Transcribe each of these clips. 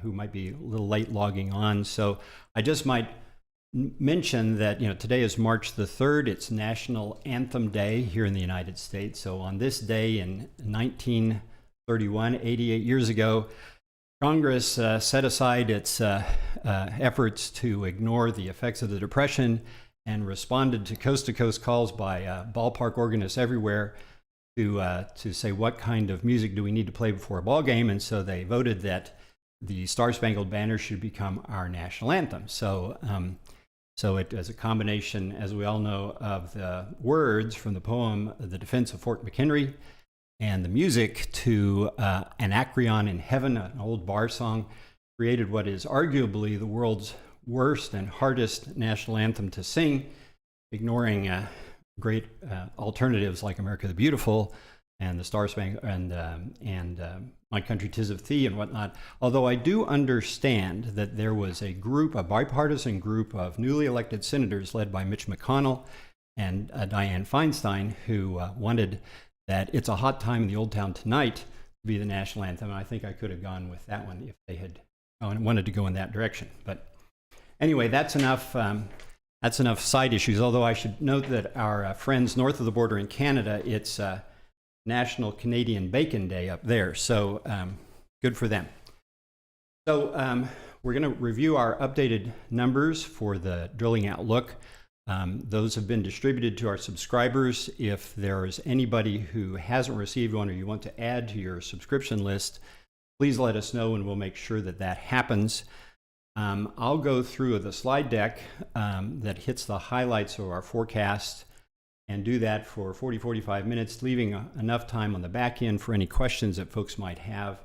who might be a little late logging on. So I just might mention that today is March the 3rd. It's National Anthem Day here in the United States. So on this day in 1931, 88 years ago, Congress set aside its efforts to ignore the effects of the Depression and responded to coast calls by ballpark organists everywhere to say what kind of music do we need to play before a ball game. And so they voted that the Star Spangled Banner should become our national anthem. So it is a combination, as we all know, of the words from the poem The Defense of Fort McHenry and the music to Anacreon in Heaven, an old bar song, created what is arguably the world's worst and hardest national anthem to sing, ignoring great alternatives like America the Beautiful and the Star Spangled and My Country 'Tis of Thee and whatnot. Although I do understand that there was a bipartisan group of newly elected senators led by Mitch McConnell and Dianne Feinstein who wanted that It's a Hot Time in the Old Town Tonight to be the national anthem. And I think I could have gone with that one if they had wanted to go in that direction. But anyway, that's enough side issues, although I should note that our friends north of the border in Canada, it's National Canadian Bacon Day up there, so good for them. So we're going to review our updated numbers for the Drilling Outlook. Those have been distributed to our subscribers. If there is anybody who hasn't received one or you want to add to your subscription list, please let us know and we'll make sure that that happens. I'll go through the slide deck that hits the highlights of our forecast and do that for 40-45 minutes, leaving enough time on the back end for any questions that folks might have.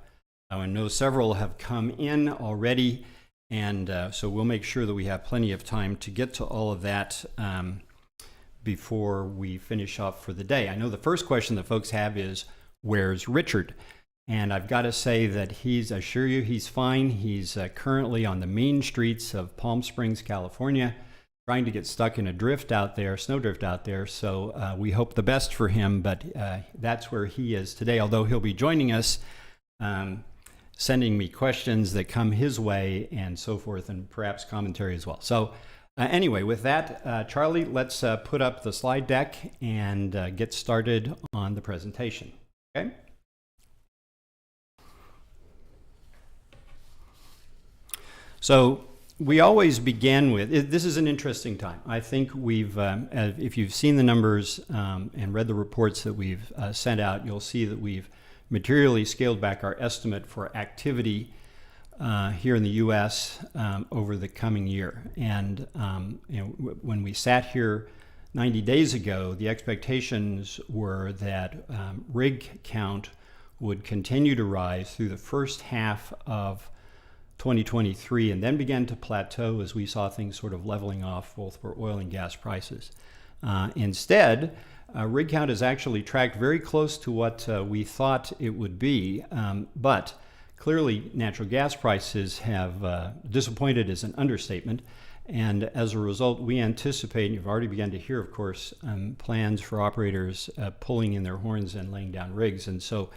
I know several have come in already, and so we'll make sure that we have plenty of time to get to all of that before we finish off for the day. I know the first question that folks have is, where's Richard? And I've got to say that I assure you, he's fine. He's currently on the main streets of Palm Springs, California, trying to get stuck in a snowdrift out there. So we hope the best for him, but that's where he is today, although he'll be joining us, sending me questions that come his way and so forth, and perhaps commentary as well. So anyway, with that, Charlie, let's put up the slide deck and get started on the presentation. Okay? So we always begin with, this is an interesting time. I think if you've seen the numbers and read the reports that we've sent out, you'll see that we've materially scaled back our estimate for activity here in the U.S. Over the coming year. And when we sat here 90 days ago, the expectations were that rig count would continue to rise through the first half of 2023 and then began to plateau as we saw things sort of leveling off both for oil and gas prices. Instead, rig count has actually tracked very close to what we thought it would be, but clearly natural gas prices have disappointed is an understatement, and as a result we anticipate, and you've already begun to hear of course, plans for operators pulling in their horns and laying down rigs, and so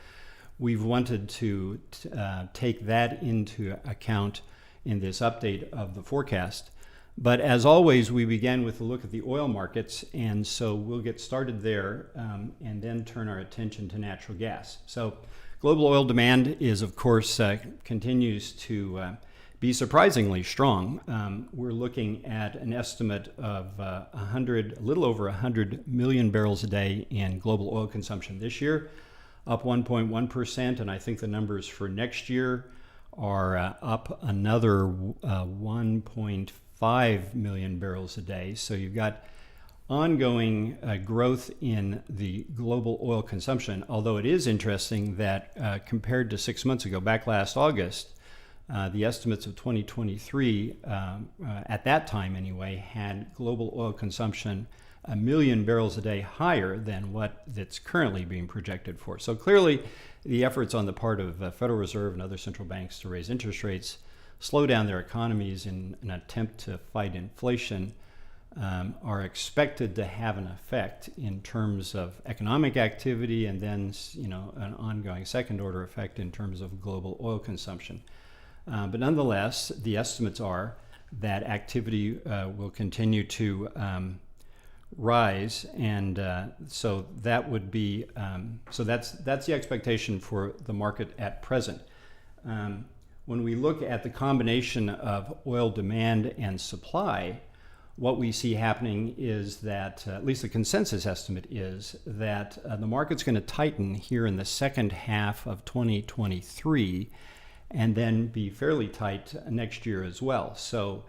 we've wanted to take that into account in this update of the forecast. But as always, we began with a look at the oil markets, and so we'll get started there and then turn our attention to natural gas. So global oil demand is, of course, continues to be surprisingly strong. We're looking at an estimate of a little over 100 million barrels a day in global oil consumption this year, up 1.1%, and I think the numbers for next year are up another 1.5 million barrels a day. So you've got ongoing growth in the global oil consumption, although it is interesting that compared to 6 months ago, back last August, the estimates of 2023, at that time anyway, had global oil consumption 1 million barrels a day higher than what that's currently being projected for. So clearly, the efforts on the part of the Federal Reserve and other central banks to raise interest rates, slow down their economies in an attempt to fight inflation, are expected to have an effect in terms of economic activity, and then an ongoing second-order effect in terms of global oil consumption. But nonetheless, the estimates are that activity will continue to rise, and so that would be so that's the expectation for the market at present. When we look at the combination of oil demand and supply, what we see happening is that, at least the consensus estimate is, that the market's going to tighten here in the second half of 2023 and then be fairly tight next year as well. So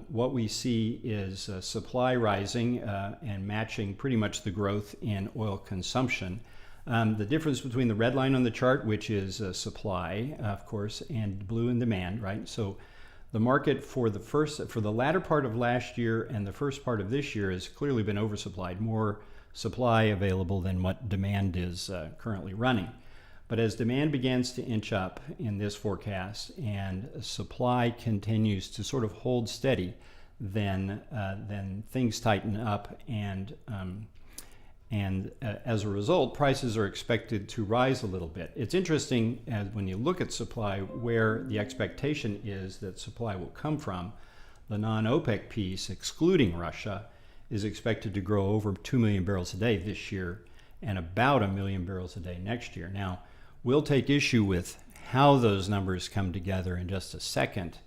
what we see is supply rising and matching pretty much the growth in oil consumption. The difference between the red line on the chart, which is supply, of course, and blue in demand, right? So the market for the latter part of last year and the first part of this year has clearly been oversupplied, more supply available than what demand is currently running. But as demand begins to inch up in this forecast and supply continues to sort of hold steady, then things tighten up, and as a result, prices are expected to rise a little bit. It's interesting as when you look at supply where the expectation is that supply will come from. The non-OPEC piece, excluding Russia, is expected to grow over 2 million barrels a day this year and about 1 million barrels a day next year. Now, we'll take issue with how those numbers come together in just a second,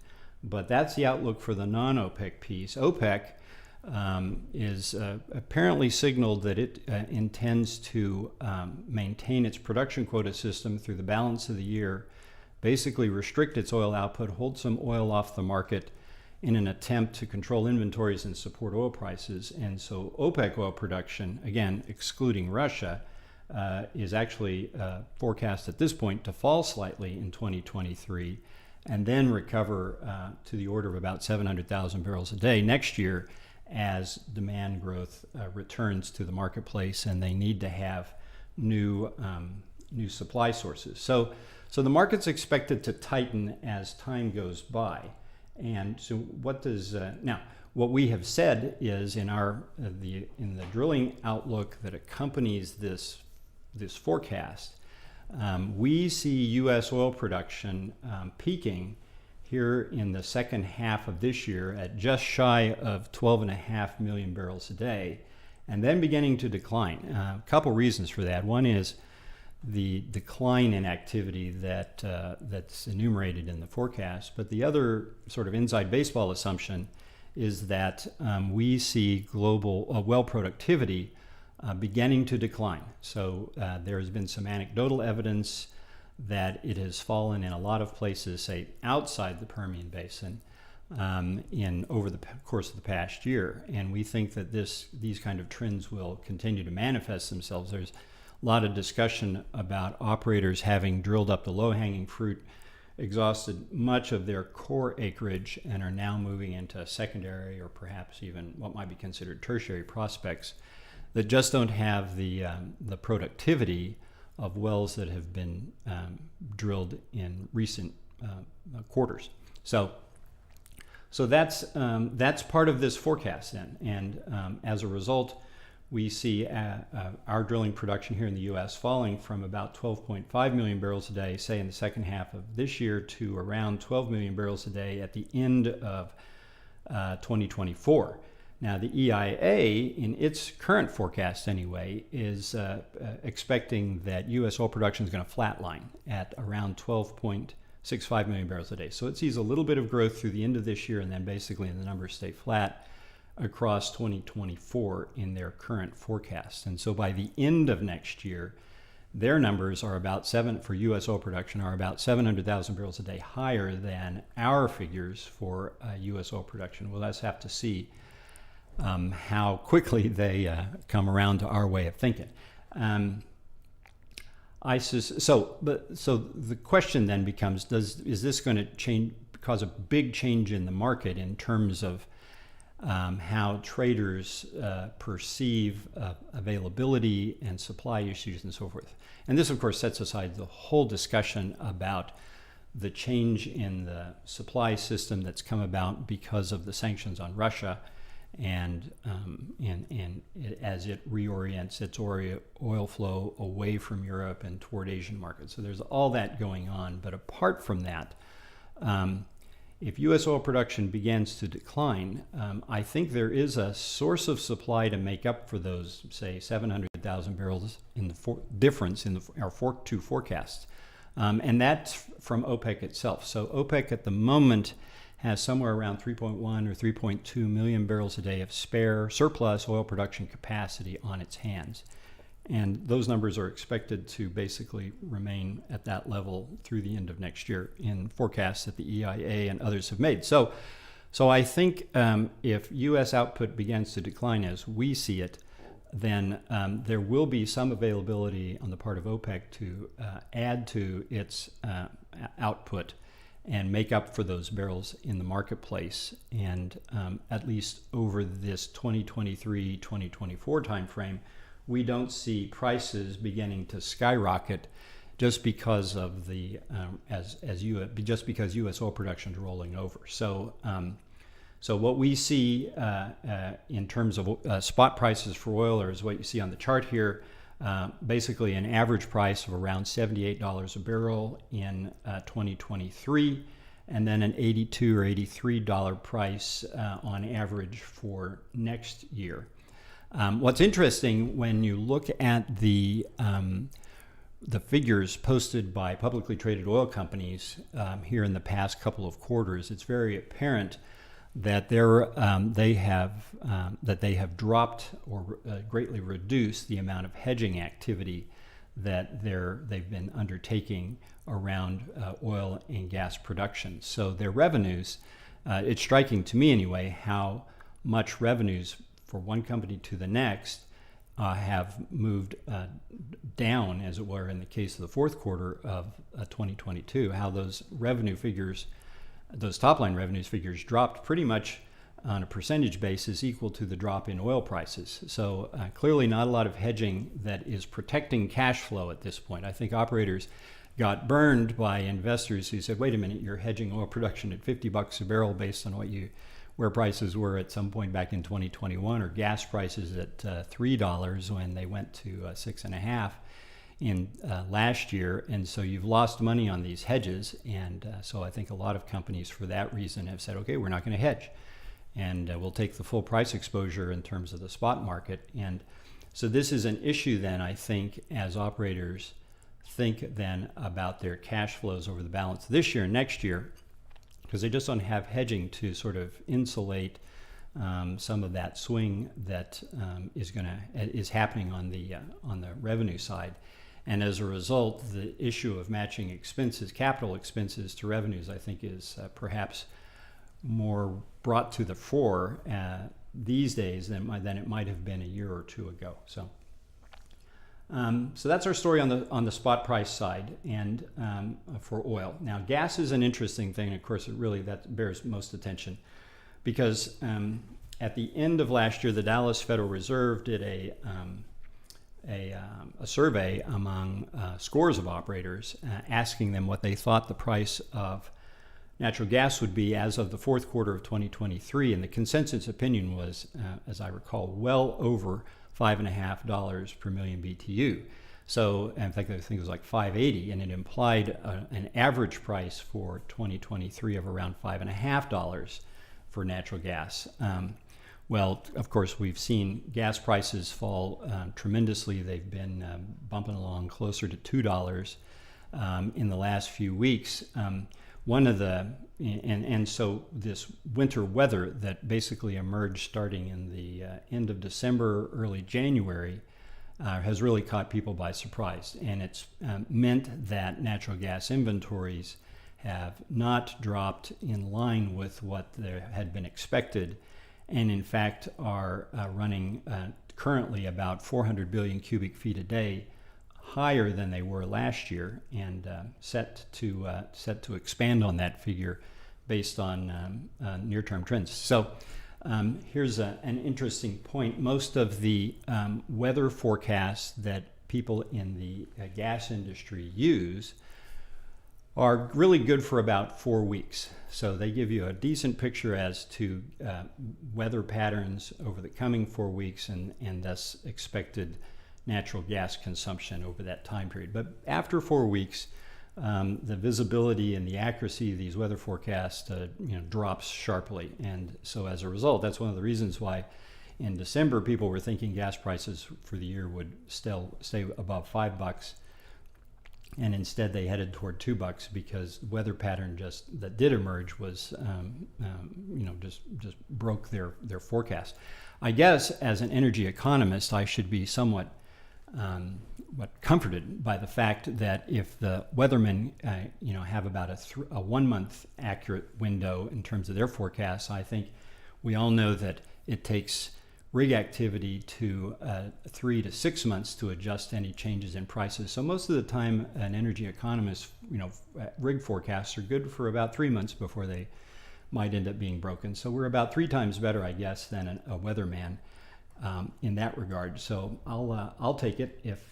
but that's the outlook for the non-OPEC piece. OPEC is apparently signaled that it intends to maintain its production quota system through the balance of the year, basically restrict its oil output, hold some oil off the market in an attempt to control inventories and support oil prices. And so OPEC oil production, again, excluding Russia, is actually forecast at this point to fall slightly in 2023 and then recover to the order of about 700,000 barrels a day next year as demand growth returns to the marketplace and they need to have new supply sources. So the market's expected to tighten as time goes by. And so what does now? What we have said is in the drilling outlook that accompanies this forecast, we see U.S. oil production peaking here in the second half of this year at just shy of 12.5 million barrels a day, and then beginning to decline. A couple reasons for that. One is the decline in activity that's enumerated in the forecast, but the other sort of inside baseball assumption is that we see global well productivity beginning to decline. So there has been some anecdotal evidence that it has fallen in a lot of places, say outside the Permian Basin, over the course of the past year. And we think that these kind of trends will continue to manifest themselves. There's a lot of discussion about operators having drilled up the low-hanging fruit, exhausted much of their core acreage, and are now moving into secondary or perhaps even what might be considered tertiary prospects that just don't have the productivity of wells that have been drilled in recent quarters. So that's part of this forecast then, and as a result, we see our drilling production here in the U.S. falling from about 12.5 million barrels a day, say in the second half of this year, to around 12 million barrels a day at the end of 2024. Now, the EIA, in its current forecast anyway, is expecting that U.S. oil production is going to flatline at around 12.65 million barrels a day. So it sees a little bit of growth through the end of this year, and then basically the numbers stay flat across 2024 in their current forecast. And so by the end of next year, their numbers are for U.S. oil production are about 700,000 barrels a day higher than our figures for U.S. oil production. We'll just have to see how quickly they come around to our way of thinking. So the question then becomes: is this going to cause a big change in the market in terms of how traders perceive availability and supply issues and so forth? And this, of course, sets aside the whole discussion about the change in the supply system that's come about because of the sanctions on Russia, and as it reorients its oil flow away from Europe and toward Asian markets. So there's all that going on. But apart from that, If U.S. oil production begins to decline, I think there is a source of supply to make up for those, say, 700,000 barrels in the difference in our two forecasts. And that's from OPEC itself. So OPEC at the moment has somewhere around 3.1 or 3.2 million barrels a day of spare surplus oil production capacity on its hands. And those numbers are expected to basically remain at that level through the end of next year in forecasts that the EIA and others have made. So I think if U.S. output begins to decline as we see it, then there will be some availability on the part of OPEC to add to its output and make up for those barrels in the marketplace. And at least over this 2023-2024 timeframe, we don't see prices beginning to skyrocket just because of the just because U.S. oil production is rolling over. So what we see in terms of spot prices for oil is what you see on the chart here. Basically, an average price of around $78 a barrel in 2023, and then an $82 or $83 price on average for next year. What's interesting when you look at the figures posted by publicly traded oil companies here in the past couple of quarters, it's very apparent that they have dropped or greatly reduced the amount of hedging activity that they've been undertaking around oil and gas production. So their revenues, it's striking to me anyway, how much revenues for one company to the next have moved down, as it were, in the case of the fourth quarter of 2022, how those revenue figures, those top-line revenues figures dropped pretty much on a percentage basis equal to the drop in oil prices. So clearly not a lot of hedging that is protecting cash flow at this point. I think operators got burned by investors who said, wait a minute, you're hedging oil production at $50 a barrel based on where prices were at some point back in 2021, or gas prices at $3 when they went to $6.50 in last year. And so you've lost money on these hedges. And so I think a lot of companies for that reason have said, okay, we're not going to hedge. And we'll take the full price exposure in terms of the spot market. And so this is an issue then, I think, as operators think then about their cash flows over the balance of this year and next year, because they just don't have hedging to sort of insulate some of that swing that is happening on the revenue side. And as a result, the issue of matching expenses, capital expenses to revenues, I think is perhaps more brought to the fore these days than it might have been a year or two ago. So that's our story on the spot price side and for oil. Now, gas is an interesting thing. Of course, that bears most attention because at the end of last year, the Dallas Federal Reserve did a survey among scores of operators asking them what they thought the price of natural gas would be as of the fourth quarter of 2023. And the consensus opinion was, as I recall, well over $5.50 per million BTU. So in fact, I think it was like $5.80, and it implied an average price for 2023 of around $5.50 for natural gas. Well, of course, we've seen gas prices fall tremendously. They've been bumping along closer to $2 in the last few weeks. So this winter weather that basically emerged starting in the end of December, early January, has really caught people by surprise. And it's meant that natural gas inventories have not dropped in line with what had been expected, and in fact are running currently about 400 billion cubic feet a day higher than they were last year, and set to expand on that figure based on near-term trends. So here's an interesting point. Most of the weather forecasts that people in the gas industry use are really good for about 4 weeks. So they give you a decent picture as to weather patterns over the coming 4 weeks and thus expected natural gas consumption over that time period. But after 4 weeks, the visibility and the accuracy of these weather forecasts drops sharply. And so as a result, that's one of the reasons why in December people were thinking gas prices for the year would still stay above $5, and instead they headed toward $2 because the weather pattern that did emerge was just broke their forecast. I guess as an energy economist, I should be somewhat comforted by the fact that if the weathermen have about a 1 month accurate window in terms of their forecasts, I think we all know that it takes rig activity to 3 to 6 months to adjust any changes in prices. So most of the time, an energy economist, rig forecasts are good for about 3 months before they might end up being broken. So we're about 3 times better, I guess, than a weatherman in that regard. So I'll take it if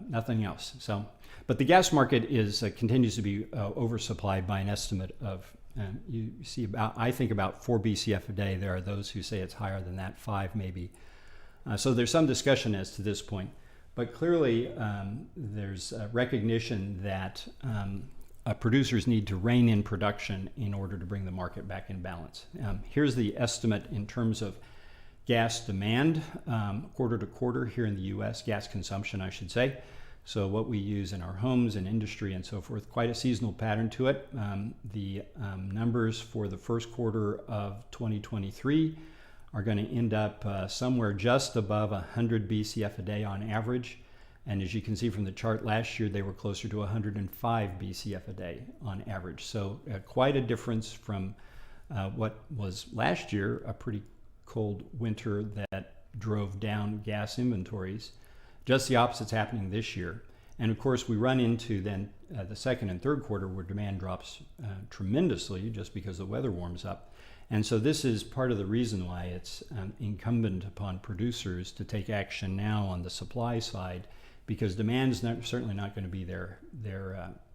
nothing else. So, but the gas market continues to be oversupplied by an estimate of you see I think about 4 BCF a day. There are those who say it's higher than that, 5 maybe. So there's some discussion as to this point, but clearly there's a recognition that producers need to rein in production in order to bring the market back in balance. Here's the estimate in terms of gas demand quarter to quarter here in the U.S., gas consumption, I should say. So what we use in our homes and industry and so forth, quite a seasonal pattern to it. The numbers for the first quarter of 2023 are going to end up somewhere just above 100 BCF a day on average. And as you can see from the chart, last year they were closer to 105 BCF a day on average. So quite a difference from what was last year, a pretty cold winter that drove down gas inventories. Just the opposite's happening this year. And of course, we run into then the second and third quarter where demand drops tremendously just because the weather warms up. And so this is part of the reason why it's incumbent upon producers to take action now on the supply side, because demand's certainly not going to be there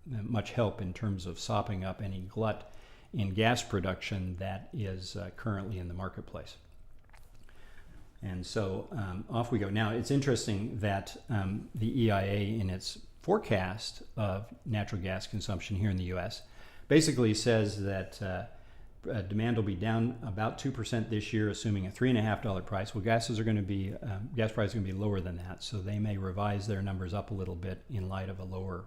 much help in terms of sopping up any glut in gas production that is currently in the marketplace. And so off we go. Now, it's interesting that the EIA, in its forecast of natural gas consumption here in the U.S., basically says that demand will be down about 2% this year, assuming a $3.50 price. Well, gas prices are going to be lower than that, so they may revise their numbers up a little bit in light of a lower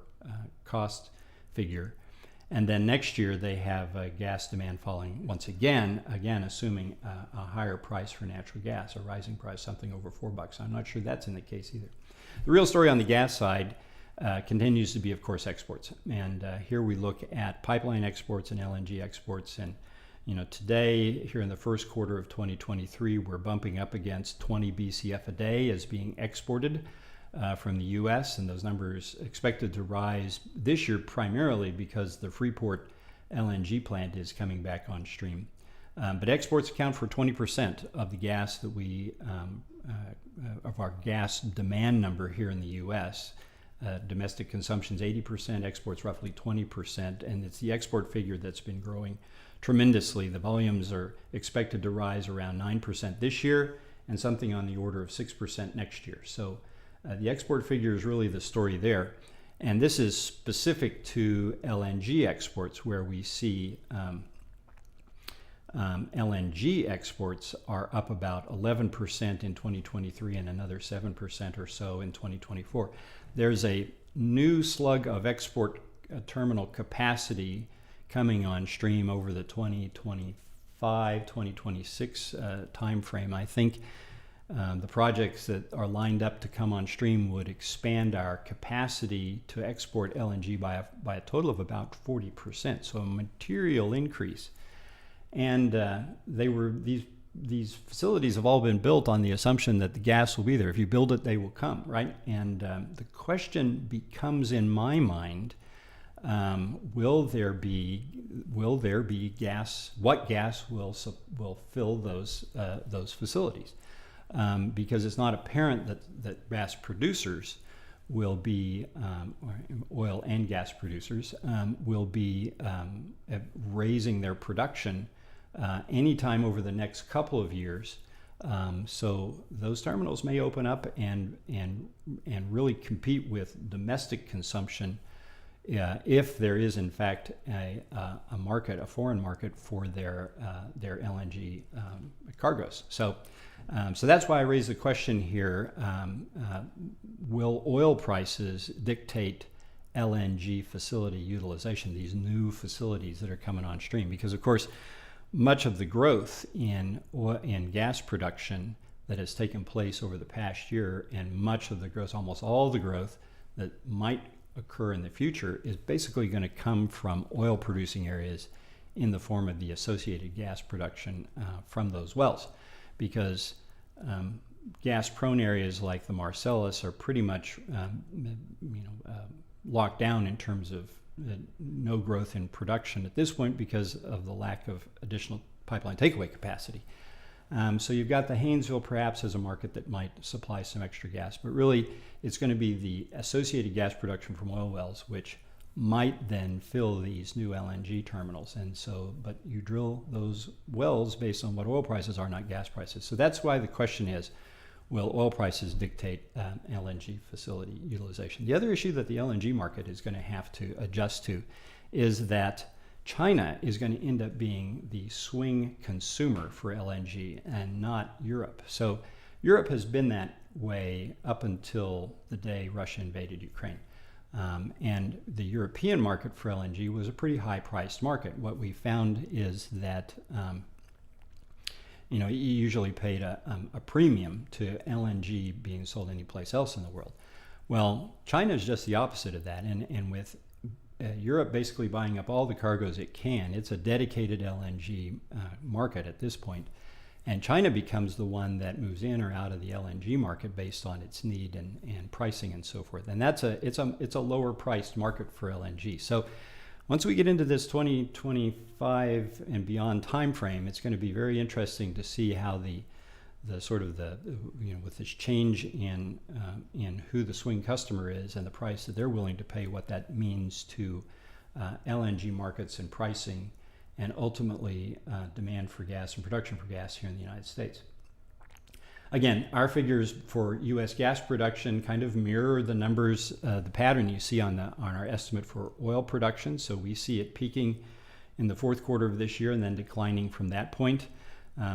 cost figure. And then next year they have gas demand falling once again assuming a higher price for natural gas, a rising price, something over $4. I'm not sure that's in the case either. The real story on the gas side continues to be, of course, exports. And here we look at pipeline exports and LNG exports. And today, here in the first quarter of 2023, we're bumping up against 20 BCF a day as being exported from the U.S., and those numbers expected to rise this year primarily because the Freeport LNG plant is coming back on stream. But exports account for 20% of the gas that of our gas demand number here in the U.S. Domestic consumption is 80%, exports roughly 20%, and it's the export figure that's been growing tremendously. The volumes are expected to rise around 9% this year and something on the order of 6% next year. So the export figure is really the story there. And this is specific to LNG exports, where we see LNG exports are up about 11% in 2023 and another 7% or so in 2024. There's a new slug of export terminal capacity coming on stream over the 2025, 2026 timeframe. I think the projects that are lined up to come on stream would expand our capacity to export LNG by a total of about 40%, so a material increase. And these facilities have all been built on the assumption that the gas will be there. If you build it, they will come, right? And the question becomes, in my mind, will there be gas? What gas will fill those facilities? Because it's not apparent that gas producers will be, oil and gas producers, will be raising their production anytime over the next couple of years. So those terminals may open up and really compete with domestic consumption if there is in fact a market, a foreign market for their LNG cargoes. So that's why I raised the question here: will oil prices dictate LNG facility utilization? These new facilities that are coming on stream, because of course, much of the growth in gas production that has taken place over the past year, and much of the growth, almost all the growth that might occur in the future, is basically going to come from oil producing areas in the form of the associated gas production from those wells, because gas prone areas like the Marcellus are pretty much locked down in terms of no growth in production at this point because of the lack of additional pipeline takeaway capacity. So you've got the Haynesville perhaps as a market that might supply some extra gas, but really it's going to be the associated gas production from oil wells which might then fill these new LNG terminals. And so, but you drill those wells based on what oil prices are, not gas prices. So that's why the question is, will oil prices dictate LNG facility utilization? The other issue that the LNG market is going to have to adjust to is that China is going to end up being the swing consumer for LNG and not Europe. So Europe has been that way up until the day Russia invaded Ukraine. And the European market for LNG was a pretty high-priced market. What we found is that you usually paid a premium to LNG being sold anyplace else in the world. Well, China is just the opposite of that, and with Europe basically buying up all the cargoes it can, it's a dedicated LNG market at this point, and China becomes the one that moves in or out of the LNG market based on its need and pricing and so forth. And it's a lower priced market for LNG. So once we get into this 2025 and beyond time frame, it's going to be very interesting to see how the with this change in who the swing customer is and the price that they're willing to pay, what that means to LNG markets and pricing, and ultimately demand for gas and production for gas here in the United States. Again, our figures for U.S. gas production kind of mirror the numbers, the pattern you see on our estimate for oil production. So we see it peaking in the fourth quarter of this year and then declining from that point.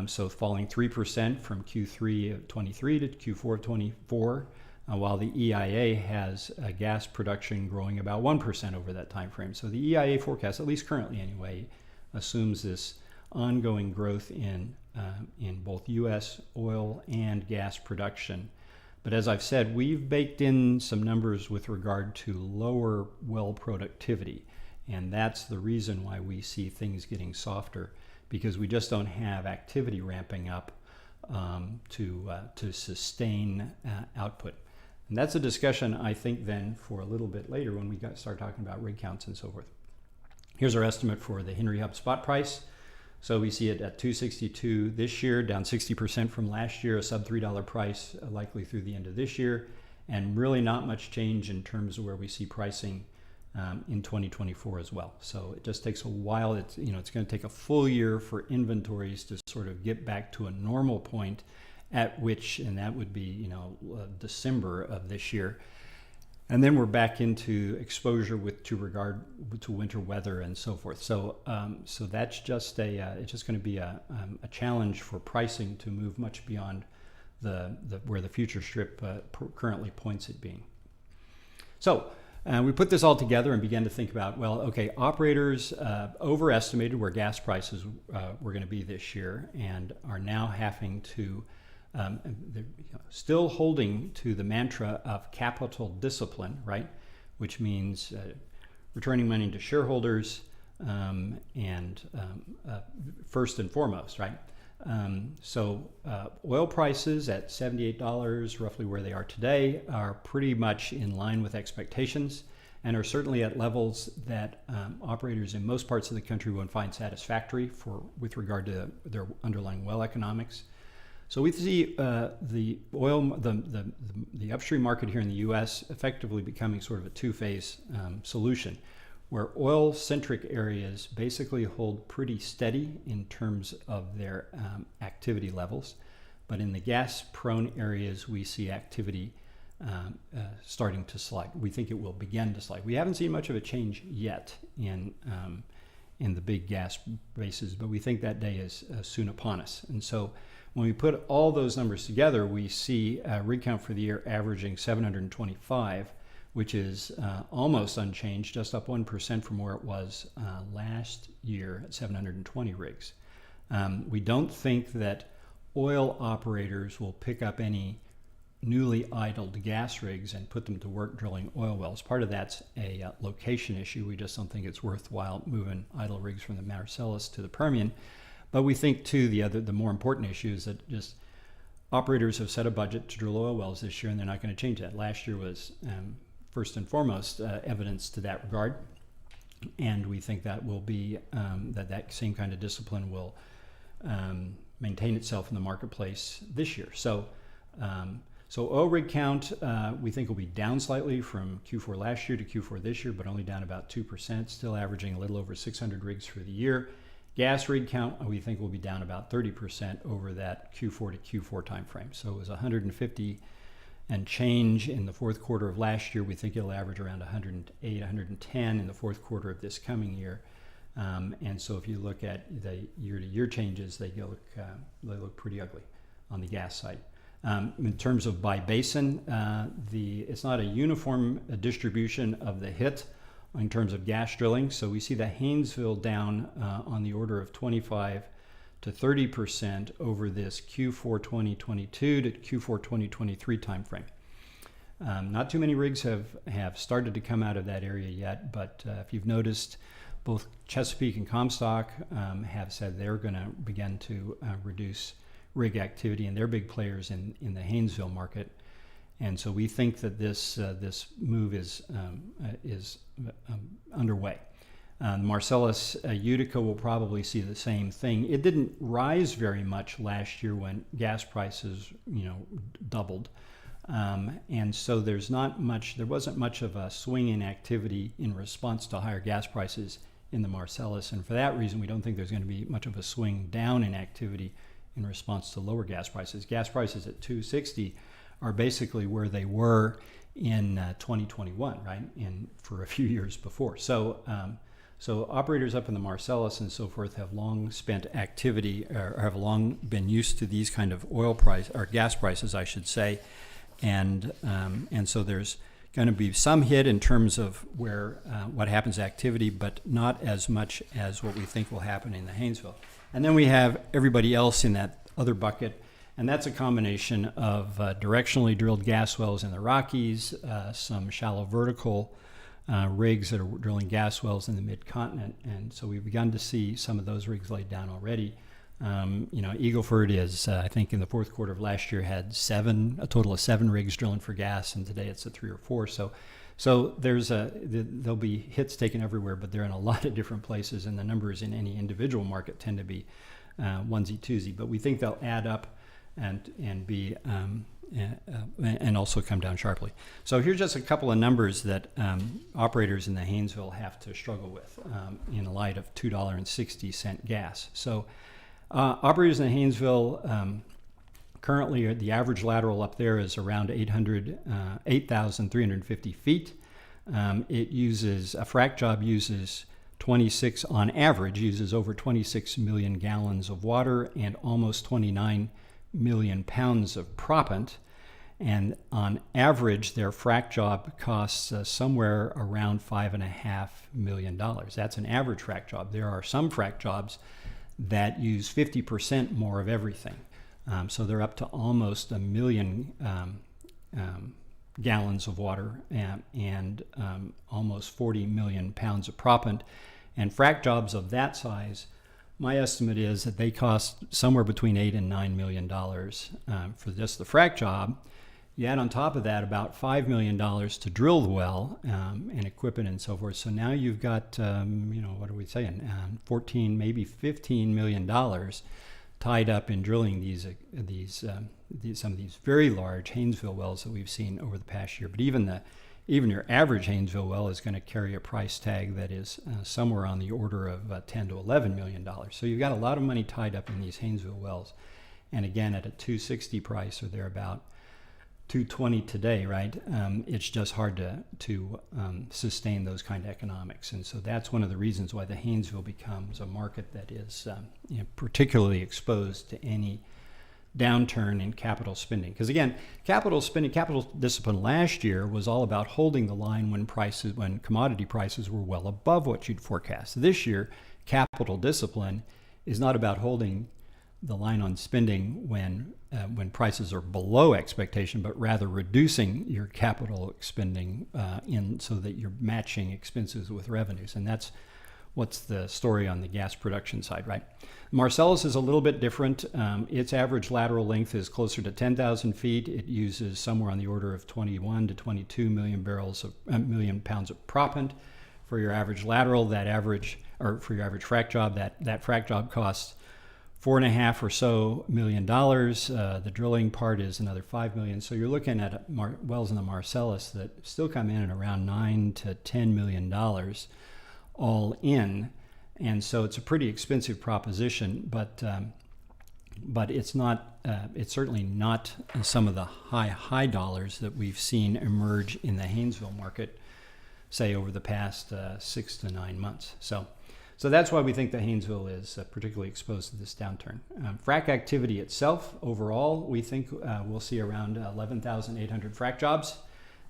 So falling 3% from Q3 of 23 to Q4 of 24, while the EIA has gas production growing about 1% over that time frame. So the EIA forecast, at least currently anyway, assumes this ongoing growth in both U.S. oil and gas production. But as I've said, we've baked in some numbers with regard to lower well productivity, and that's the reason why we see things getting softer, because we just don't have activity ramping up to sustain output. And that's a discussion, I think, then for a little bit later when we start talking about rig counts and so forth. Here's our estimate for the Henry Hub spot price. So we see it at $2.62 this year, down 60% from last year, a sub $3 price likely through the end of this year, and really not much change in terms of where we see pricing in 2024 as well. So it just takes a while. It's going to take a full year for inventories to sort of get back to a normal point, at which, and that would be December of this year. And then we're back into exposure to regard to winter weather and so forth. So that's just it's just going to be a challenge for pricing to move much beyond where the future strip currently points it being. So we put this all together and began to think about, well, okay, operators overestimated where gas prices were going to be this year and are now having to they're still holding to the mantra of capital discipline, right? Which means returning money to shareholders first and foremost, right? So oil prices at $78, roughly where they are today, are pretty much in line with expectations and are certainly at levels that operators in most parts of the country would find satisfactory with regard to their underlying well economics. So we see the upstream market here in the U.S. effectively becoming sort of a two-phase solution, where oil-centric areas basically hold pretty steady in terms of their activity levels, but in the gas-prone areas we see activity starting to slide. We think it will begin to slide. We haven't seen much of a change yet in the big gas bases, but we think that day is soon upon us. And so when we put all those numbers together, we see a rig count for the year averaging 725, which is almost unchanged, just up 1% from where it was last year at 720 rigs. We don't think that oil operators will pick up any newly idled gas rigs and put them to work drilling oil wells. Part of that's a location issue. We just don't think it's worthwhile moving idle rigs from the Marcellus to the Permian. But we think too the more important issue is that just operators have set a budget to drill oil wells this year, and they're not going to change that. Last year was first and foremost evidence to that regard, and we think that will be that same kind of discipline will maintain itself in the marketplace this year. So oil rig count, we think will be down slightly from Q4 last year to Q4 this year, but only down about 2%, still averaging a little over 600 rigs for the year. Gas rig count, we think will be down about 30% over that Q4 to Q4 timeframe. So it was 150 and change in the fourth quarter of last year. We think it'll average around 108, 110 in the fourth quarter of this coming year. And so if you look at the year-to-year changes, they look pretty ugly on the gas side. In terms of by basin, it's not a uniform distribution of the hit in terms of gas drilling. So we see the Haynesville down on the order of 25 to 30% over this Q4 2022 to Q4 2023 timeframe. Not too many rigs have started to come out of that area yet, but if you've noticed, both Chesapeake and Comstock have said they're going to begin to reduce rig activity, and they're big players in the Haynesville market. And so we think that this move is underway. Marcellus Utica will probably see the same thing. It didn't rise very much last year when gas prices, doubled, and so there wasn't much of a swing in activity in response to higher gas prices in the Marcellus, and for that reason, we don't think there's going to be much of a swing down in activity in response to lower gas prices. Gas prices at $2.60 are basically where they were in 2021, right? And for a few years before. So operators up in the Marcellus and so forth have long spent activity, or have long been used to these kind of oil price or gas prices, I should say, and so there's going to be some hit in terms of what happens to activity, but not as much as what we think will happen in the Haynesville. And then we have everybody else in that other bucket, and that's a combination of directionally drilled gas wells in the Rockies, some shallow vertical rigs that are drilling gas wells in the mid-continent, and so we've begun to see some of those rigs laid down already. Eagle Ford is, I think in the fourth quarter of last year, had a total of 7 rigs drilling for gas, and today it's at 3 or 4. So there'll be hits taken everywhere, but they're in a lot of different places, and the numbers in any individual market tend to be onesie-twosie. But we think they'll add up and be and also come down sharply. So here's just a couple of numbers that operators in the Haynesville have to struggle with in light of $2.60 gas. So operators in the Haynesville, currently the average lateral up there is around 8,350 feet. A frac job uses on average, uses over 26 million gallons of water and almost 29 million pounds of proppant. And on average, their frac job costs somewhere around $5.5 million. That's an average frac job. There are some frac jobs that use 50% more of everything. So they're up to almost 1 million gallons of water and almost 40 million pounds of proppant. And frac jobs of that size, my estimate is that they cost somewhere between $8 and $9 million for just the frac job. You add on top of that about $5 million to drill the well and equipment and so forth. So now you've got, what are we saying, 14, maybe $15 million tied up in drilling some of these very large Haynesville wells that we've seen over the past year. But even your average Haynesville well is going to carry a price tag that is somewhere on the order of $10 to $11 million. So you've got a lot of money tied up in these Haynesville wells. And again, at a $2.60 price or thereabout, 220 today, right? It's just hard to sustain those kind of economics. And so that's one of the reasons why the Haynesville becomes a market that is particularly exposed to any downturn in capital spending. Because again, capital discipline last year was all about holding the line when commodity prices were well above what you'd forecast. This year, capital discipline is not about holding the line on spending when prices are below expectation, but rather reducing your capital spending so that you're matching expenses with revenues. And that's what's the story on the gas production side, right? Marcellus is a little bit different. Its average lateral length is closer to 10,000 feet. It uses somewhere on the order of 21 to 22 million pounds of proppant for your average lateral. For your average frac job, that frac job costs $4.5 million or so. The drilling part is another $5 million. So you're looking at wells in the Marcellus that still come in at around $9 to $10 million all in. And so it's a pretty expensive proposition, but it's not. It's certainly not some of the high dollars that we've seen emerge in the Haynesville market, say over the past 6 to 9 months. So that's why we think the Haynesville is particularly exposed to this downturn. Frac activity itself, overall, we think we'll see around 11,800 frac jobs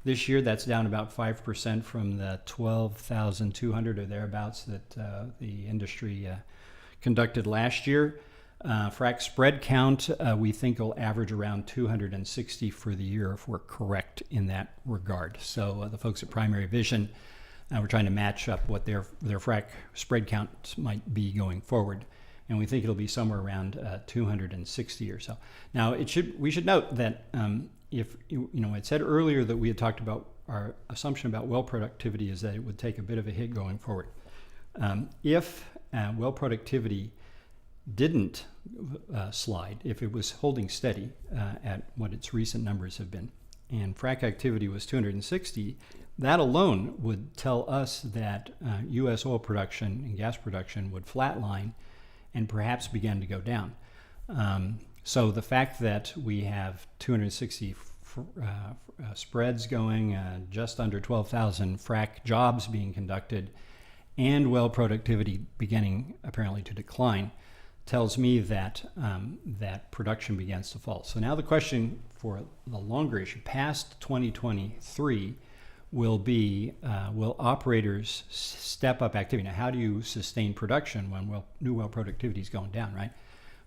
this year. That's down about 5% from the 12,200 or thereabouts that the industry conducted last year. Frac spread count, we think will average around 260 for the year if we're correct in that regard. So the folks at Primary Vision, we're trying to match up what their frac spread counts might be going forward, and we think it'll be somewhere around 260 or so. Now, we should note that if it said earlier that we had talked about our assumption about well productivity is that it would take a bit of a hit going forward. If well productivity didn't slide, if it was holding steady at what its recent numbers have been, and frac activity was 260, that alone would tell us that U.S. oil production and gas production would flatline and perhaps begin to go down. So the fact that we have 260 spreads going, just under 12,000 frac jobs being conducted, and well productivity beginning apparently to decline, tells me that that production begins to fall. So now the question for the longer issue, past 2023, will be, will operators step up activity? Now, how do you sustain production when new well productivity is going down, right?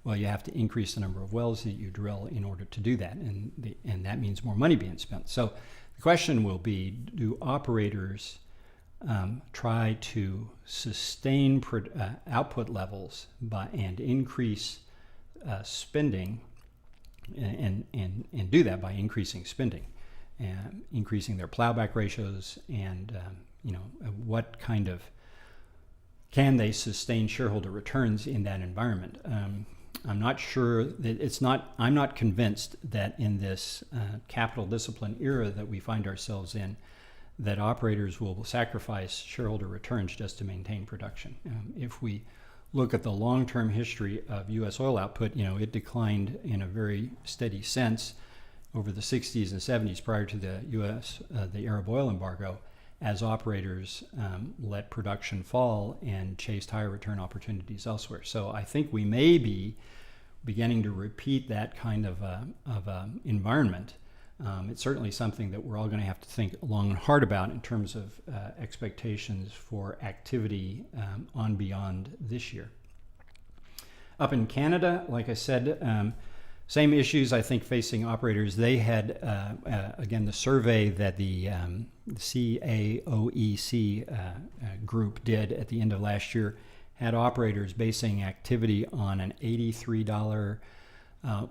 Well, you have to increase the number of wells that you drill in order to do that, and that means more money being spent. So the question will be, do operators try to sustain output levels and increase spending, and do that by increasing spending, and increasing their plowback ratios, and what kind of, can they sustain shareholder returns in that environment? I'm not sure that I'm not convinced that in this capital discipline era that we find ourselves in, that operators will sacrifice shareholder returns just to maintain production. If we look at the long-term history of U.S. oil output, it declined in a very steady sense over the 60s and 70s prior to the Arab oil embargo, as operators let production fall and chased higher return opportunities elsewhere. So I think we may be beginning to repeat that kind of environment. It's certainly something that we're all going to have to think long and hard about in terms of expectations for activity on beyond this year. Up in Canada, like I said, same issues, I think, facing operators. They had, again, the survey that the CAOEC group did at the end of last year had operators basing activity on an $83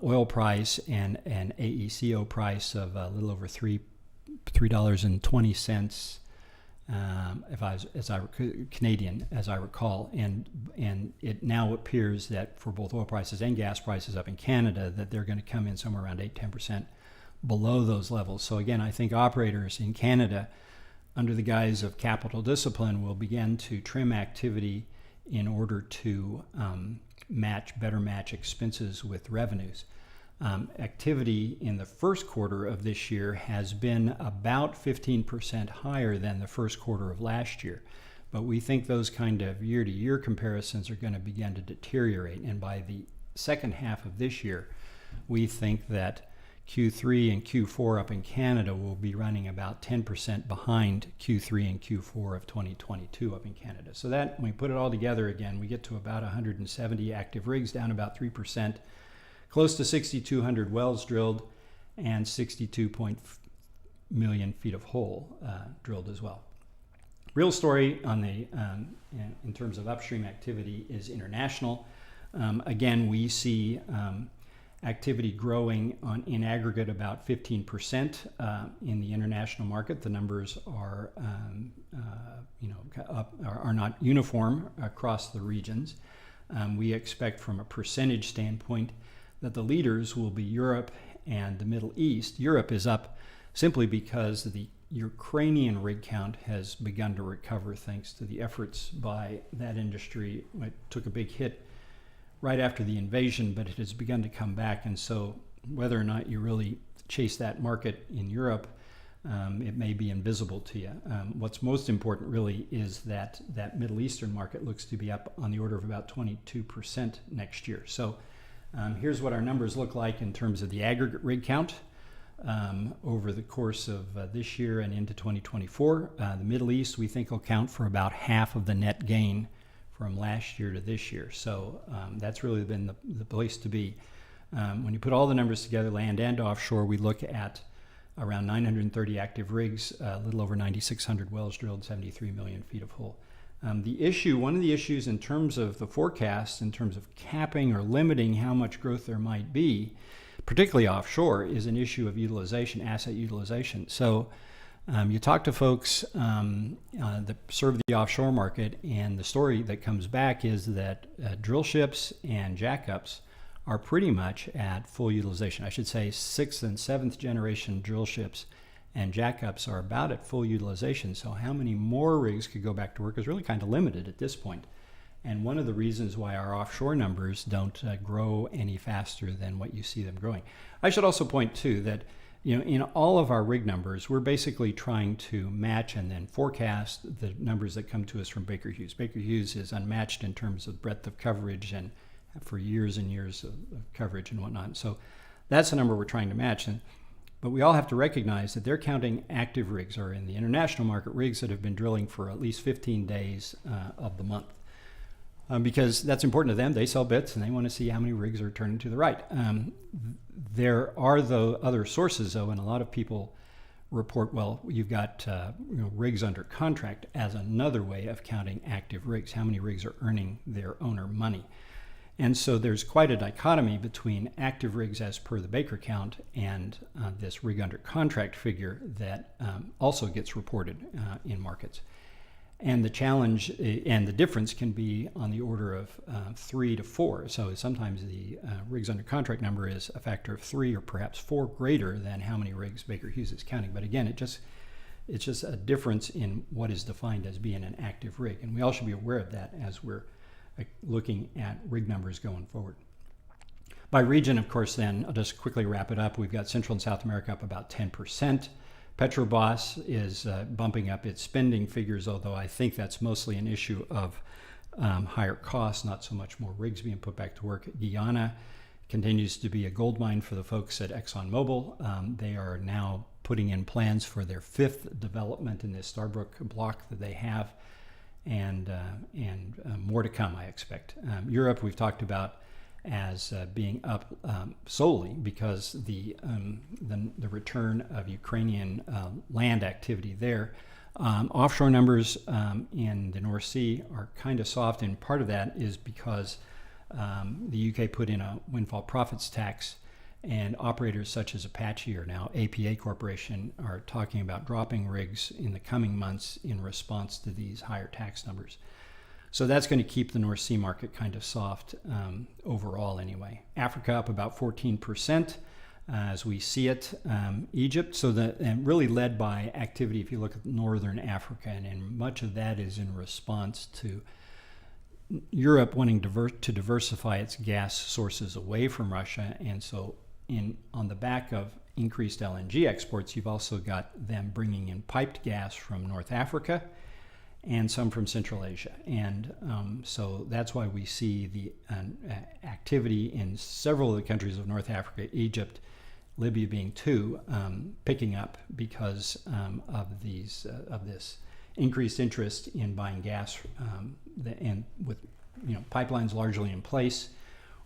oil price and an AECO price of a little over $3.20, Canadian, as I recall, and it now appears that for both oil prices and gas prices up in Canada, that they're going to come in somewhere around 8-10% below those levels. So again, I think operators in Canada, under the guise of capital discipline, will begin to trim activity in order to better match expenses with revenues. Activity in the first quarter of this year has been about 15% higher than the first quarter of last year. But we think those kind of year-to-year comparisons are going to begin to deteriorate. And by the second half of this year, we think that Q3 and Q4 up in Canada will be running about 10% behind Q3 and Q4 of 2022 up in Canada. So that, when we put it all together again, we get to about 170 active rigs, down about 3%, close to 6,200 wells drilled, and 62 million feet of hole drilled as well. Real story on the in terms of upstream activity is international. Again, we see activity growing in aggregate about 15% in the international market. The numbers are are not uniform across the regions. We expect from a percentage standpoint that the leaders will be Europe and the Middle East. Europe is up simply because the Ukrainian rig count has begun to recover thanks to the efforts by that industry. It took a big hit right after the invasion, but it has begun to come back. And so whether or not you really chase that market in Europe, it may be invisible to you. What's most important really is that that Middle Eastern market looks to be up on the order of about 22% next year. So here's what our numbers look like in terms of the aggregate rig count over the course of this year and into 2024. The Middle East, we think, will count for about half of the net gain from last year to this year. So that's really been the place to be. When you put all the numbers together, land and offshore, we look at around 930 active rigs, a little over 9,600 wells drilled, 73 million feet of hole. One of the issues in terms of the forecast, in terms of capping or limiting how much growth there might be, particularly offshore, is an issue of utilization, asset utilization. So you talk to folks that serve the offshore market, and the story that comes back is that drill ships and jackups are pretty much at full utilization. I should say 6th and 7th generation drill ships and jackups are about at full utilization. So how many more rigs could go back to work is really kind of limited at this point. And one of the reasons why our offshore numbers don't grow any faster than what you see them growing. I should also point too that in all of our rig numbers, we're basically trying to match and then forecast the numbers that come to us from Baker Hughes. Baker Hughes is unmatched in terms of breadth of coverage and for years and years of coverage and whatnot. So that's the number we're trying to match. But we all have to recognize that they're counting active rigs, or in the international market, rigs that have been drilling for at least 15 days of the month. Because that's important to them. They sell bits and they want to see how many rigs are turning to the right. There are other sources, though, and a lot of people report, well, you've got rigs under contract as another way of counting active rigs. How many rigs are earning their owner money? And so there's quite a dichotomy between active rigs as per the Baker count and this rig under contract figure that also gets reported in markets. And the challenge and the difference can be on the order of 3 to 4. So sometimes the rigs under contract number is a factor of 3 or perhaps 4 greater than how many rigs Baker Hughes is counting. But again, it's just a difference in what is defined as being an active rig. And we all should be aware of that as we're looking at rig numbers going forward. By region, of course, then, I'll just quickly wrap it up. We've got Central and South America up about 10%. Petrobras is bumping up its spending figures, although I think that's mostly an issue of higher costs, not so much more rigs being put back to work. Guyana continues to be a gold mine for the folks at ExxonMobil. They are now putting in plans for their 5th development in this Starbrook block that they have, and more to come, I expect. Europe, we've talked about as being up solely because the return of Ukrainian land activity there. Offshore numbers in the North Sea are kind of soft, and part of that is because the UK put in a windfall profits tax, and operators such as Apache or now APA Corporation are talking about dropping rigs in the coming months in response to these higher tax numbers. So that's going to keep the North Sea market kind of soft overall anyway. Africa up about 14% as we see it. Egypt, and really led by activity if you look at Northern Africa, and much of that is in response to Europe wanting to diversify its gas sources away from Russia, and so on the back of increased LNG exports, you've also got them bringing in piped gas from North Africa and some from Central Asia. And so that's why we see the activity in several of the countries of North Africa, Egypt, Libya being two, picking up because of this increased interest in buying gas, and with pipelines largely in place,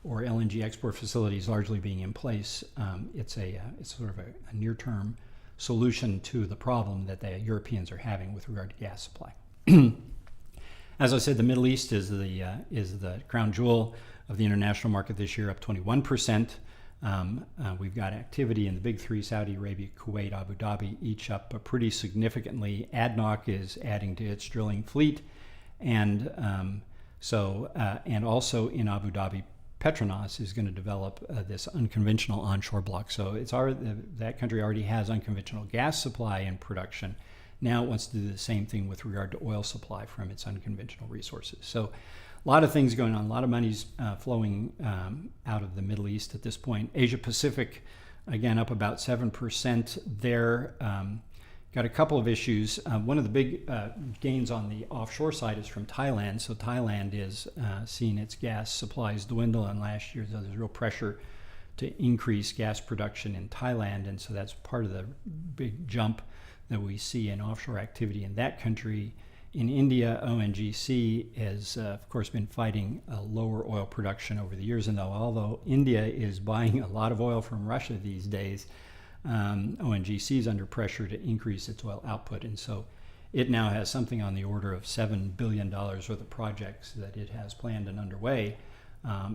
or LNG export facilities largely being in place. It's sort of a near-term solution to the problem that the Europeans are having with regard to gas supply. As I said, the Middle East is the crown jewel of the international market this year, up 21%. We've got activity in the big three: Saudi Arabia, Kuwait, Abu Dhabi, each up pretty significantly. ADNOC is adding to its drilling fleet, and also in Abu Dhabi, Petronas is going to develop this unconventional onshore block. So that country already has unconventional gas supply and production. Now it wants to do the same thing with regard to oil supply from its unconventional resources. So a lot of things going on, a lot of money's flowing out of the Middle East at this point. Asia Pacific, again, up about 7% there. Got a couple of issues. One of the big gains on the offshore side is from Thailand. So Thailand is seeing its gas supplies dwindle, and last year there's real pressure to increase gas production in Thailand, and so that's part of the big jump that we see in offshore activity in that country. In India, ONGC has, of course, been fighting a lower oil production over the years, and although India is buying a lot of oil from Russia these days, ONGC is under pressure to increase its oil output, and so it now has something on the order of $7 billion worth of projects that it has planned and underway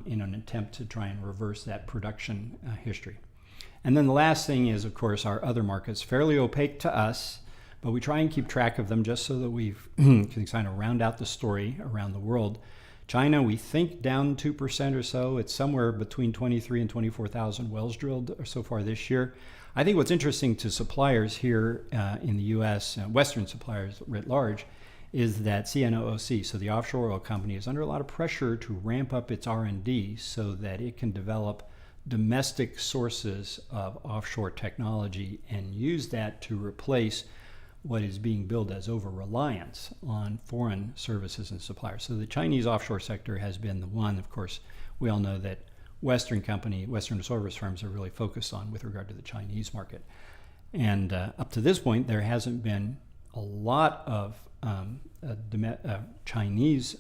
in an attempt to try and reverse that production history. And then the last thing is, of course, our other markets, fairly opaque to us, but we try and keep track of them just so that we can kind of round out the story around the world. China, we think down 2% or so. It's somewhere between 23 and 24,000 wells drilled so far this year. I think what's interesting to suppliers here in the U.S., Western suppliers writ large, is that CNOOC, so the offshore oil company, is under a lot of pressure to ramp up its R&D so that it can develop domestic sources of offshore technology and use that to replace what is being billed as over-reliance on foreign services and suppliers. So the Chinese offshore sector has been the one, of course, we all know that Western service firms are really focused on with regard to the Chinese market. And up to this point, there hasn't been a lot of Chinese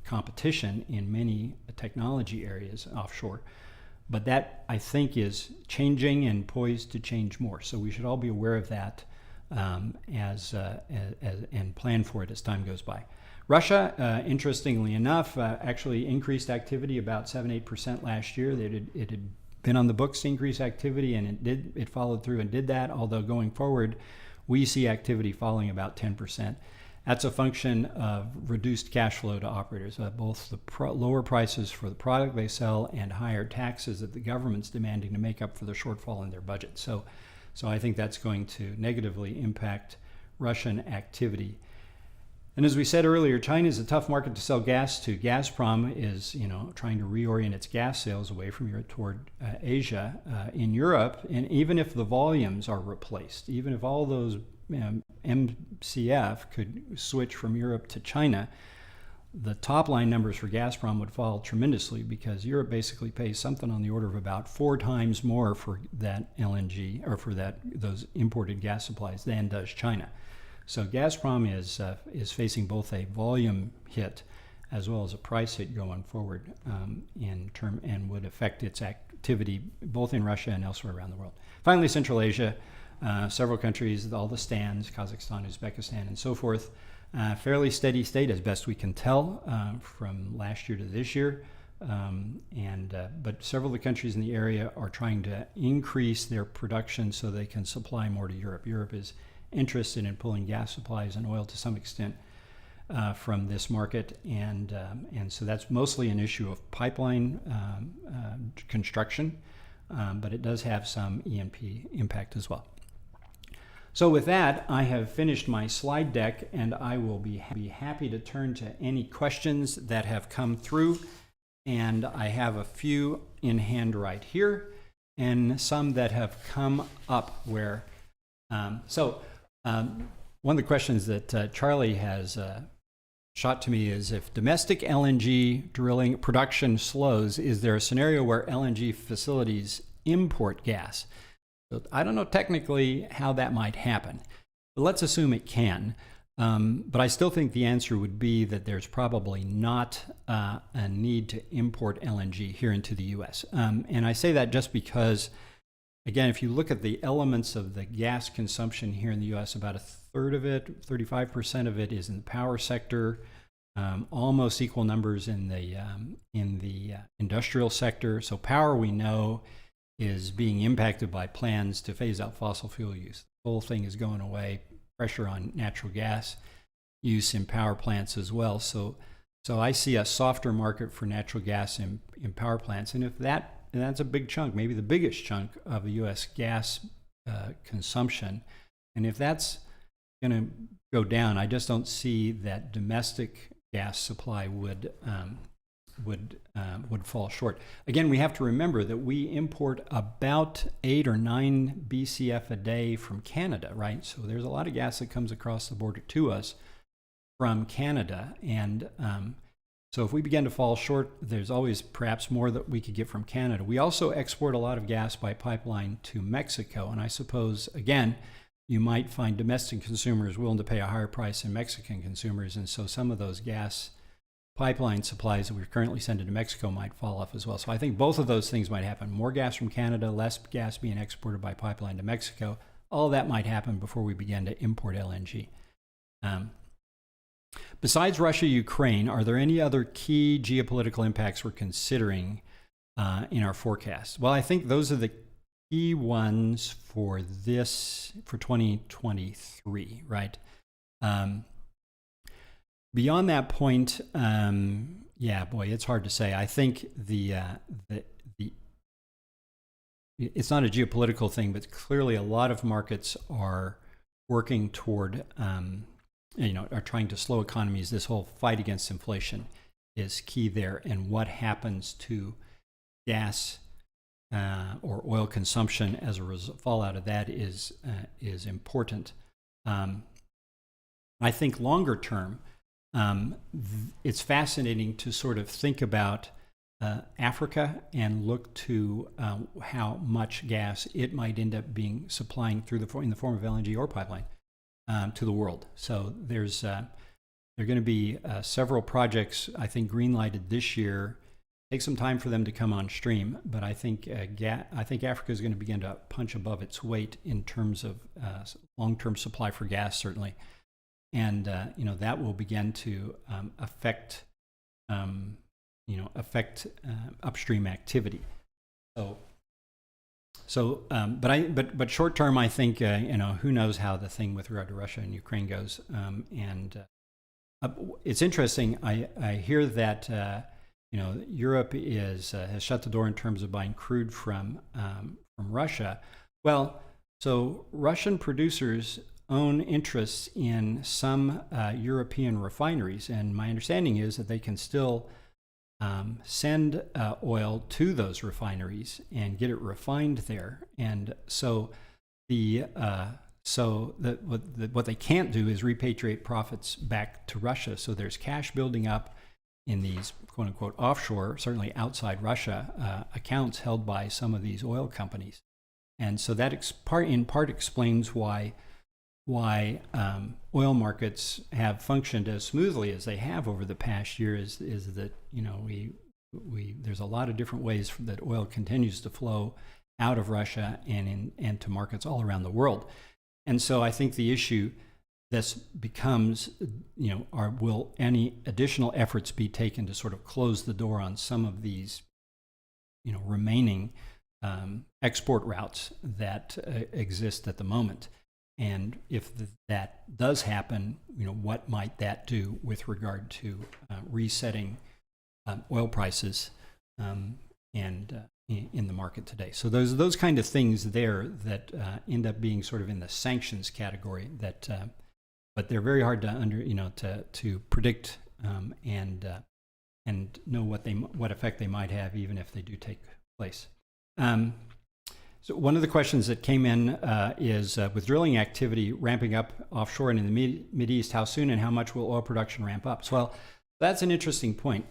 competition in many technology areas offshore. But that, I think, is changing and poised to change more. So we should all be aware of that and plan for it as time goes by. Russia, interestingly enough, actually increased activity about 7-8% last year. It had been on the books to increase activity, and it followed through and did that, although going forward, we see activity falling about 10%. That's a function of reduced cash flow to operators, both the lower prices for the product they sell and higher taxes that the government's demanding to make up for the shortfall in their budget. So I think that's going to negatively impact Russian activity. And as we said earlier, China is a tough market to sell gas to. Gazprom is, trying to reorient its gas sales away from Europe toward Asia. In Europe, and even if the volumes are replaced, even if all those MCF could switch from Europe to China, the top line numbers for Gazprom would fall tremendously because Europe basically pays something on the order of about 4 times more for that LNG or for those imported gas supplies than does China. So Gazprom is facing both a volume hit as well as a price hit going forward and would affect its activity both in Russia and elsewhere around the world. Finally, Central Asia, several countries, all the stands, Kazakhstan, Uzbekistan, and so forth, fairly steady state as best we can tell from last year to this year. But several of the countries in the area are trying to increase their production so they can supply more to Europe. Europe is interested in pulling gas supplies and oil to some extent from this market, and so that's mostly an issue of pipeline construction, but it does have some E&P impact as well. So with that, I have finished my slide deck, and I will be happy to turn to any questions that have come through, and I have a few in hand right here. and some that have come up where, one of the questions that Charlie has shot to me is, if domestic LNG drilling production slows, is there a scenario where LNG facilities import gas? So I don't know technically how that might happen, but let's assume it can. But I still think the answer would be that there's probably not a need to import LNG here into the U.S. And I say that just because, again, if you look at the elements of the gas consumption here in the U.S., about a third of it, 35% of it, is in the power sector. Almost equal numbers in the industrial sector. So power, we know, is being impacted by plans to phase out fossil fuel use. The whole thing is going away. Pressure on natural gas use in power plants as well. So I see a softer market for natural gas in power plants. And if that's a big chunk, maybe the biggest chunk of the U.S. gas consumption. And if that's going to go down, I just don't see that domestic gas supply would fall short. Again, we have to remember that we import about 8 or 9 BCF a day from Canada, right? So there's a lot of gas that comes across the border to us from Canada. And so if we begin to fall short, there's always perhaps more that we could get from Canada. We also export a lot of gas by pipeline to Mexico. And I suppose, again, you might find domestic consumers willing to pay a higher price than Mexican consumers. And so some of those gas pipeline supplies that we're currently sending to Mexico might fall off as well. So I think both of those things might happen. More gas from Canada, less gas being exported by pipeline to Mexico. All of that might happen before we begin to import LNG. Besides Russia, Ukraine, are there any other key geopolitical impacts we're considering in our forecast? Well, I think those are the key ones for 2023, right? Beyond that point, it's hard to say. I think it's not a geopolitical thing, but clearly a lot of markets are working toward, are trying to slow economies. This whole fight against inflation is key there, and what happens to gas or oil consumption as a fallout of that is important. I think longer term, it's fascinating to sort of think about Africa and look to how much gas it might end up being supplying in the form of LNG or pipeline to the world. So there are going to be several projects, I think, green-lighted this year. Take some time for them to come on stream, but I think Africa is going to begin to punch above its weight in terms of long-term supply for gas, certainly. And that will begin to affect upstream activity. But short term, I think who knows how the thing with regard to Russia and Ukraine goes. It's interesting. I hear that Europe has shut the door in terms of buying crude from Russia. Well, so Russian producers own interests in some European refineries, and my understanding is that they can still send oil to those refineries and get it refined there. And so what they can't do is repatriate profits back to Russia. So there's cash building up in these quote unquote offshore, certainly outside Russia, accounts held by some of these oil companies. And so that in part explains why oil markets have functioned as smoothly as they have over the past year is that there's a lot of different ways that oil continues to flow out of Russia and to markets all around the world. And so I think the issue this becomes, will any additional efforts be taken to sort of close the door on some of these, remaining export routes that exist at the moment? And if that does happen, what might that do with regard to resetting oil prices in the market today? So those kind of things there that end up being sort of in the sanctions category that. But they're very hard to predict and know what effect they might have, even if they do take place. So one of the questions that came in is with drilling activity ramping up offshore and in the Mideast, how soon and how much will oil production ramp up? So, well, that's an interesting point.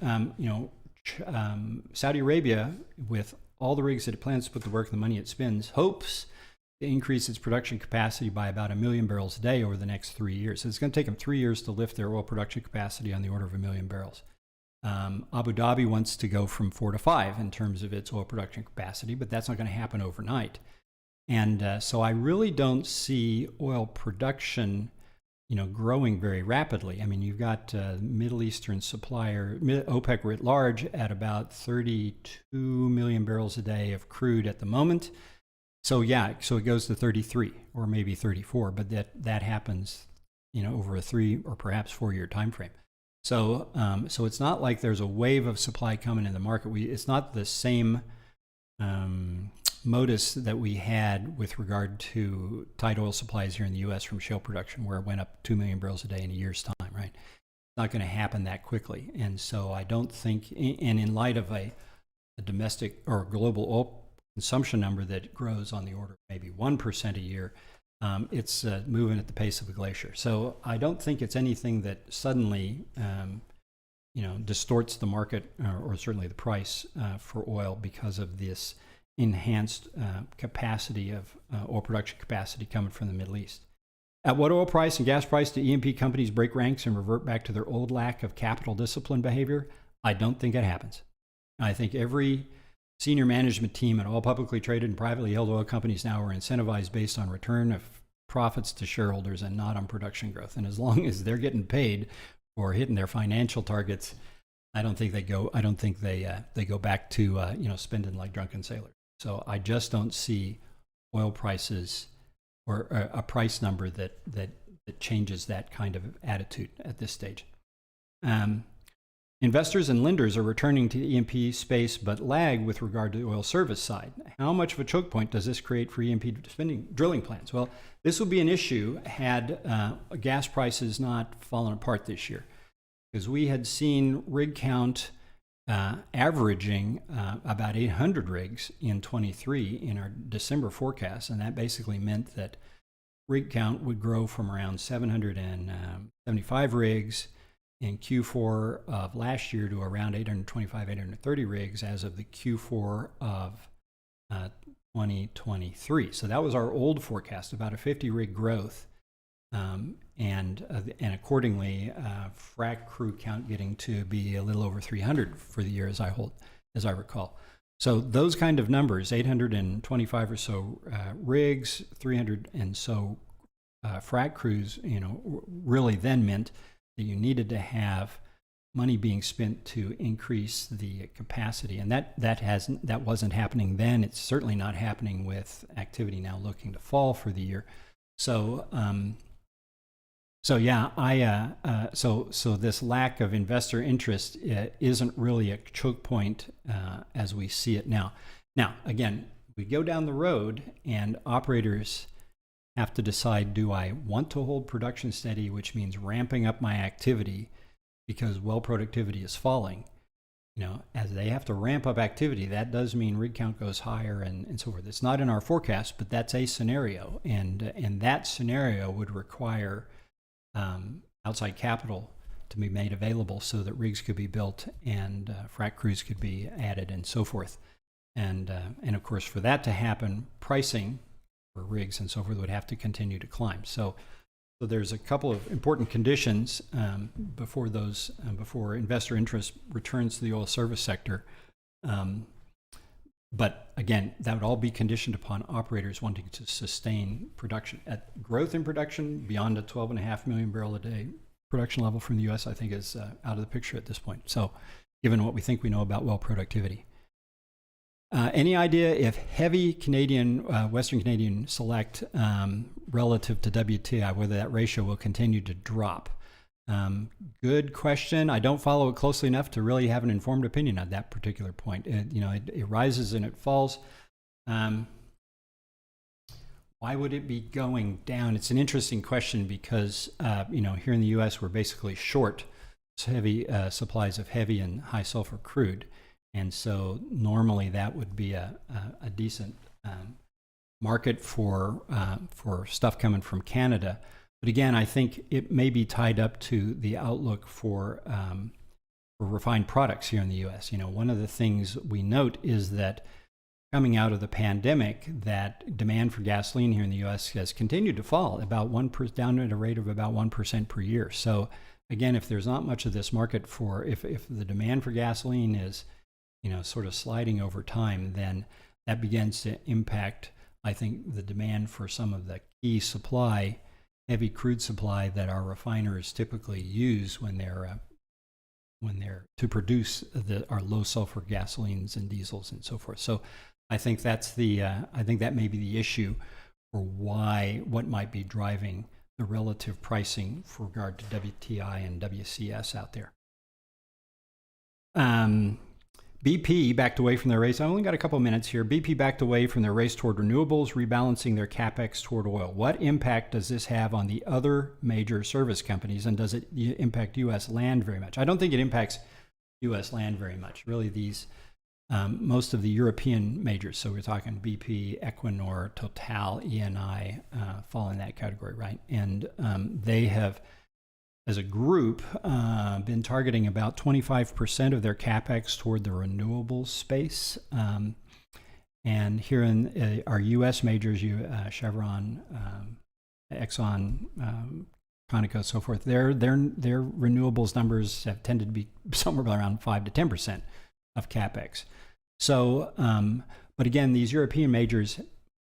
Saudi Arabia, with all the rigs that it plans to put to work, the money it spends, hopes to increase its production capacity by about 1 million barrels a day over the next 3 years. So it's going to take them 3 years to lift their oil production capacity on the order of 1 million barrels. Abu Dhabi wants to go from 4 to 5 in terms of its oil production capacity, but that's not going to happen overnight. And so I really don't see oil production, growing very rapidly. I mean, you've got Middle Eastern supplier, OPEC writ large, at about 32 million barrels a day of crude at the moment. So yeah, so it goes to 33 or maybe 34, but that happens, over a 3 or perhaps 4 year time frame. So so it's not like there's a wave of supply coming in the market. It's not the same modus that we had with regard to tight oil supplies here in the U.S. from shale production, where it went up 2 million barrels a day in a year's time, right? It's not going to happen that quickly. And so I don't think, and in light of a domestic or global oil consumption number that grows on the order of maybe 1% a year, it's moving at the pace of a glacier. So I don't think it's anything that suddenly, distorts the market or certainly the price for oil because of this enhanced capacity of oil production capacity coming from the Middle East. At what oil price and gas price do E&P companies break ranks and revert back to their old lack of capital discipline behavior? I don't think it happens. I think every senior management team at all publicly traded and privately held oil companies now are incentivized based on return of profits to shareholders and not on production growth. And as long as they're getting paid for hitting their financial targets, I don't think they go back to spending like drunken sailors. So I just don't see oil prices or a price number that changes that kind of attitude at this stage. Investors and lenders are returning to the E&P space, but lag with regard to the oil service side. How much of a choke point does this create for E&P drilling plans? Well, this will be an issue had gas prices not fallen apart this year, because we had seen rig count averaging about 800 rigs in 23 in our December forecast, and that basically meant that rig count would grow from around 775 rigs in Q4 of last year to around 825, 830 rigs as of the Q4 of 2023. So that was our old forecast, about a 50 rig growth, and accordingly, frac crew count getting to be a little over 300 for the year, as I recall. So those kind of numbers, 825 or so rigs, 300 and so frac crews, really then meant that you needed to have money being spent to increase the capacity, and that wasn't happening then. It's certainly not happening with activity now looking to fall for the year. So so this lack of investor interest isn't really a choke point as we see it now. Now, again, we go down the road and operators have to decide, do I want to hold production steady, which means ramping up my activity because well productivity is falling? As they have to ramp up activity, that does mean rig count goes higher and so forth. It's not in our forecast, but that's a scenario. And that scenario would require outside capital to be made available so that rigs could be built and frac crews could be added and so forth. And of course, for that to happen, pricing for rigs and so forth would have to continue to climb. So there's a couple of important conditions before investor interest returns to the oil service sector. But again, that would all be conditioned upon operators wanting to sustain production. At growth in production beyond a 12.5 million barrel a day production level from the U.S., I think is out of the picture at this point. So given what we think we know about well productivity. Any idea if heavy Canadian, Western Canadian select relative to WTI, whether that ratio will continue to drop? Good question. I don't follow it closely enough to really have an informed opinion on that particular point. It rises and it falls. Why would it be going down? It's an interesting question because, here in the U.S., we're basically short heavy supplies of heavy and high sulfur crude. And so normally that would be a decent market for stuff coming from Canada. But again, I think it may be tied up to the outlook for refined products here in the U.S. You know, one of the things we note is that coming out of the pandemic, that demand for gasoline here in the U.S. has continued to fall about down at a rate of about 1% per year. So again, if there's not much of this market for, if the demand for gasoline is, you know, sort of sliding over time, then that begins to impact, I think, the demand for some of the key supply, heavy crude supply that our refiners typically use when they're to produce our low sulfur gasolines and diesels and so forth. So I think that's I think that may be the issue for what might be driving the relative pricing for regard to WTI and WCS out there. BP backed away from their race. I only got a couple minutes here. BP backed away from their race toward renewables, rebalancing their capex toward oil. What impact does this have on the other major service companies, and does it impact U.S. land very much? I don't think it impacts U.S. land very much. Really, most of the European majors, so we're talking BP, Equinor, Total, Eni, fall in that category, right? And they have, as a group, been targeting about 25% of their capex toward the renewables space. And here in our U.S. majors, Chevron, Exxon, Conoco, so forth, their renewables numbers have tended to be somewhere around 5 to 10% of capex. So, but again, these European majors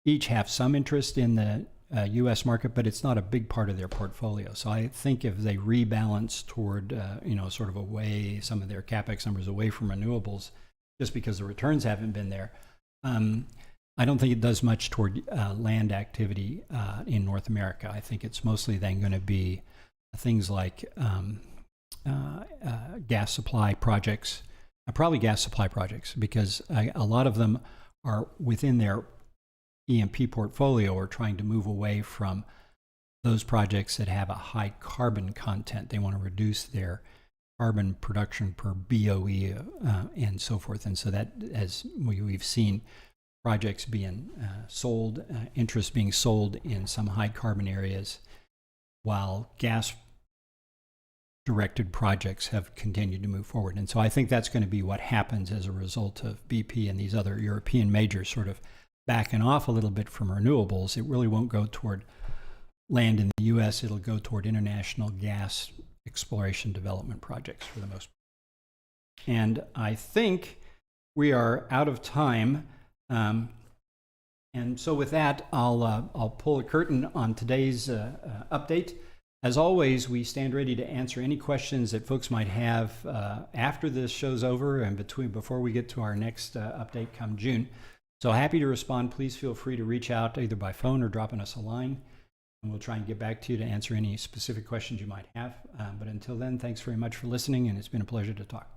each have some interest in the U.S. market, but it's not a big part of their portfolio. So I think if they rebalance toward, sort of away some of their capex numbers away from renewables, just because the returns haven't been there, I don't think it does much toward land activity in North America. I think it's mostly then going to be things like gas supply projects, probably gas supply projects, because a lot of them are within their E&P portfolio or trying to move away from those projects that have a high carbon content. They want to reduce their carbon production per BOE and so forth. And so that, as we've seen, projects being sold, interest being sold in some high carbon areas, while gas directed projects have continued to move forward. And so I think that's going to be what happens as a result of BP and these other European majors sort of backing off a little bit from renewables. It really won't go toward land in the U.S. It'll go toward international gas exploration development projects for the most part. And I think we are out of time. And so with that, I'll pull a curtain on today's update. As always, we stand ready to answer any questions that folks might have after this show's over and before we get to our next update come June. So happy to respond. Please feel free to reach out either by phone or dropping us a line, and we'll try and get back to you to answer any specific questions you might have. But until then, thanks very much for listening, and it's been a pleasure to talk.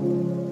Thank you.